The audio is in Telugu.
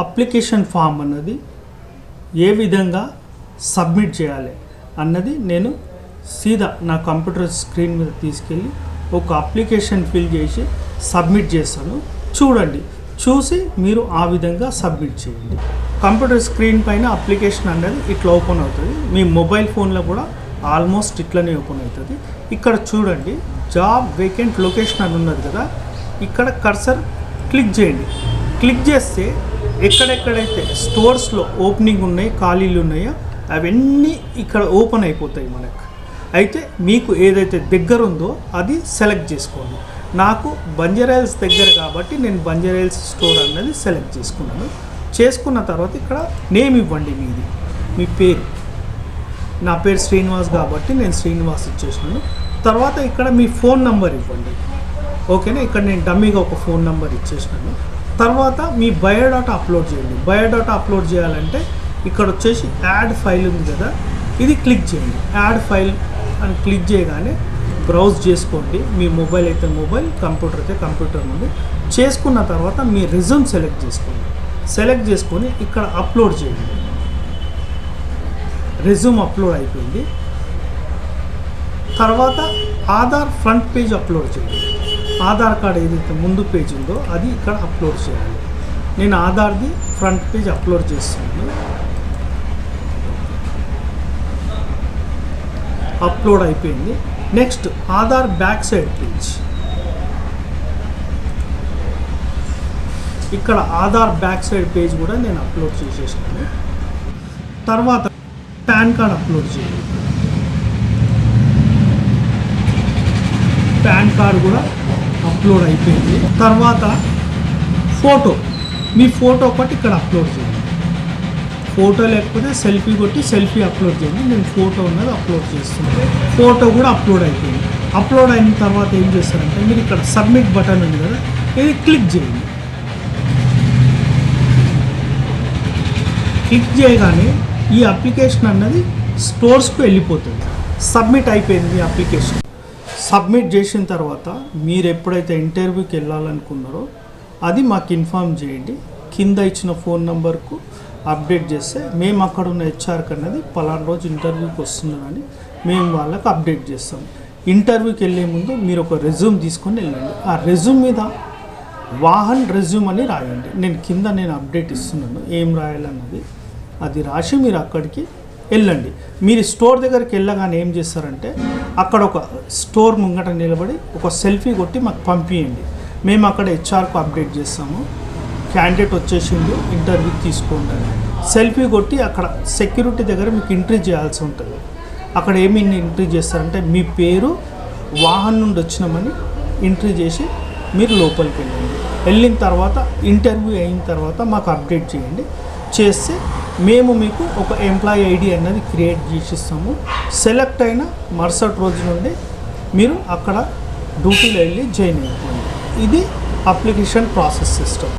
అప్లికేషన్ ఫామ్ అన్నది ఏ విధంగా సబ్మిట్ చేయాలి అన్నది నేను సీదా నా కంప్యూటర్ స్క్రీన్ మీద తీసుకెళ్ళి ఒక అప్లికేషన్ ఫిల్ చేసి సబ్మిట్ చేస్తాను. చూడండి, చూసి మీరు ఆ విధంగా సబ్మిట్ చేయండి. కంప్యూటర్ స్క్రీన్ పైన అప్లికేషన్ అనేది ఇట్లా ఓపెన్ అవుతుంది. మీ మొబైల్ ఫోన్లో కూడా ఆల్మోస్ట్ ఇట్లనే ఓపెన్ అవుతుంది. ఇక్కడ చూడండి, జాబ్ వేకెంట్ లొకేషన్ అని ఉన్నది కదా, ఇక్కడ కర్సర్ క్లిక్ చేయండి. క్లిక్ చేస్తే ఎక్కడెక్కడైతే స్టోర్స్లో ఓపెనింగ్ ఉన్నాయి, ఖాళీలు ఉన్నాయో అవన్నీ ఇక్కడ ఓపెన్ అయిపోతాయి మనకు. అయితే మీకు ఏదైతే దగ్గర ఉందో అది సెలెక్ట్ చేసుకోండి. నాకు బంజారాహిల్స్ దగ్గర కాబట్టి నేను బంజారాహిల్స్ స్టోర్ అన్నది సెలెక్ట్ చేసుకున్నాను. చేసుకున్న తర్వాత ఇక్కడ నేమ్ ఇవ్వండి, మీ పేరు. నా పేరు శ్రీనివాస్ కాబట్టి నేను శ్రీనివాస్ ఇచ్చేసినాను. తర్వాత ఇక్కడ మీ ఫోన్ నెంబర్ ఇవ్వండి. ఓకేనా, ఇక్కడ నేను డమ్మీగా ఒక ఫోన్ నెంబర్ ఇచ్చేసినాను. తర్వాత మీ బయోడాటా అప్లోడ్ చేయండి. బయోడాటా అప్లోడ్ చేయాలంటే ఇక్కడ వచ్చేసి యాడ్ ఫైల్ ఉంది కదా, ఇది క్లిక్ చేయండి. యాడ్ ఫైల్ అని క్లిక్ చేయగానే బ్రౌజ్ చేసుకోండి. మీ మొబైల్ అయితే మొబైల్, కంప్యూటర్ అయితే కంప్యూటర్ నుండి చేసుకున్న తర్వాత మీ రెజ్యూమ్ సెలెక్ట్ చేసుకోండి. సెలెక్ట్ చేసుకొని ఇక్కడ అప్లోడ్ చేయండి. రెజ్యూమ్ అప్లోడ్ అయిపోయింది. తర్వాత ఆధార్ ఫ్రంట్ పేజ్ అప్లోడ్ చేయండి. ఆధార్ కార్డ్ ఏదైతే ముందు పేజ్ ఉందో అది ఇక్కడ అప్లోడ్ చేయాలి. నేను ఆధార్ది ఫ్రంట్ పేజ్ అప్లోడ్ చేస్తున్నాను. అప్లోడ్ అయిపోయింది. Next Aadhaar back side page. ఇక్కడ ఆధార్ బ్యాక్ సైడ్ పేజ్ కూడా నేను అప్లోడ్ చేసేసాను. తర్వాత పాన్ కార్డ్ అప్లోడ్ చేయండి. పాన్ కార్డ్ కూడా అప్లోడ్ అయిపోయింది. తర్వాత ఫోటో, మీ ఫోటో ఒకటి ఇక్కడ అప్లోడ్ చేయండి. ఫోటో లేకపోతే సెల్ఫీ కొట్టి సెల్ఫీ అప్లోడ్ చేయండి. నేను ఫోటో ఉన్నది అప్లోడ్ చేస్తున్నాను. ఫోటో కూడా అప్లోడ్ అయిపోయింది. అప్లోడ్ అయిన తర్వాత ఏం చేస్తారంటే మీరు ఇక్కడ సబ్మిట్ బటన్ ఉంది కదా, ఇది క్లిక్ చేయండి. క్లిక్ చేయగానే ఈ అప్లికేషన్ అన్నది స్టోర్స్కు వెళ్ళిపోతుంది. సబ్మిట్ అయిపోయింది అప్లికేషన్. సబ్మిట్ చేసిన తర్వాత మీరు ఎప్పుడైతే ఇంటర్వ్యూకి వెళ్ళాలనుకున్నారో అది మాకు ఇన్ఫామ్ చేయండి. కింద ఇచ్చిన ఫోన్ నెంబర్కు అప్డేట్ చేస్తే మేము అక్కడ ఉన్న హెచ్ఆర్కి అన్నది పలానా రోజు ఇంటర్వ్యూకి వస్తున్నారని మేము వాళ్ళకి అప్డేట్ చేస్తాం. ఇంటర్వ్యూకి వెళ్ళే ముందు మీరు ఒక రెజ్యూమ్ తీసుకొని వెళ్ళండి. ఆ రెజ్యూమ్ మీద వాహన్ రెజ్యూమ్ అని రాయండి. నేను అప్డేట్ ఇస్తున్నాను ఏం రాయాలన్నది. అది రాసి మీరు అక్కడికి వెళ్ళండి. మీరు స్టోర్ దగ్గరికి వెళ్ళగానే ఏం చేస్తారంటే అక్కడ ఒక స్టోర్ ముంగట నిలబడి ఒక సెల్ఫీ కొట్టి మాకు పంపించండి. మేము అక్కడ హెచ్ఆర్కు అప్డేట్ చేస్తాము, క్యాండిడేట్ వచ్చేసిండు, ఇంటర్వ్యూ తీసుకుంటారు. సెల్ఫీ కొట్టి అక్కడ సెక్యూరిటీ దగ్గర మీకు ఎంట్రీ చేయాల్సి ఉంటుంది. అక్కడ ఏమి ఎంట్రీ చేస్తారంటే మీ పేరు, వాహన్ నుండి వచ్చినామని ఎంట్రీ చేసి మీరు లోపలికి వెళ్ళండి. వెళ్ళిన తర్వాత ఇంటర్వ్యూ అయిన తర్వాత మాకు అప్డేట్ చేయండి. చేస్తే మేము మీకు ఒక ఎంప్లాయీ ఐడి అన్నది క్రియేట్ చేసిస్తాము. సెలెక్ట్ అయిన మరుసటి రోజు నుండి మీరు అక్కడ డ్యూటీలో వెళ్ళి జాయిన్ అయిపోండి. ఇది అప్లికేషన్ ప్రాసెస్ సిస్టమ్.